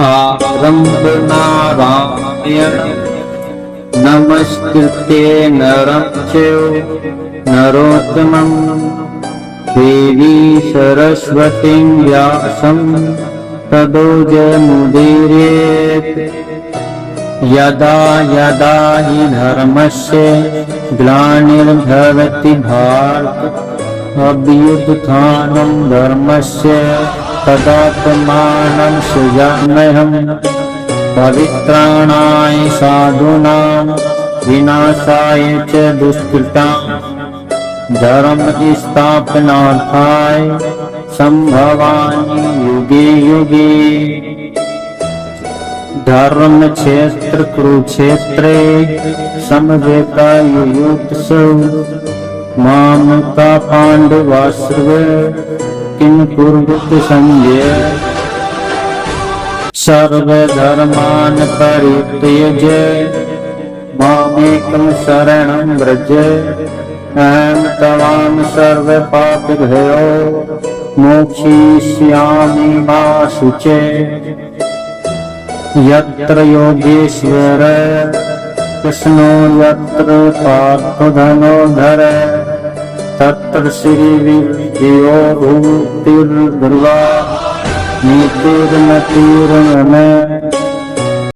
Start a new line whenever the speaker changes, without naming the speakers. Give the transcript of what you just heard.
आरम्भ नारायण नमस्कृत्य नरं चैव नरोत्तमं देवी सरस्वतीं व्यासं ततो जयमुदीरयेत्। यदा यदा हि धर्मस्य ग्लानिर्भवति भारत अभ्युत्थानं धर्मस्य तदात्मानं सृजाम्यहम्। पवित्राणाय साधूनां विनाशाय च दुष्कृतां धर्म स्थापनार्थाय संभवामि युगे युगे। धर्म क्षेत्र कुरुक्षेत्रे समवेतायुयुत्सव मामका पांडवास्त्र किं कुर्वत संजय। सर्वधर्मान् परित्यज्य मामेकं शरणं व्रज। अहं त्वां सर्वपापभयो मोक्षयिष्यामि मा शुचे। यत्र योगेश्वर कृष्णो यत्र पार्थो धनुर्धर तत्र श्रीविजयो भूतिर्ध्रुवा नीतिर्मतिर्मम।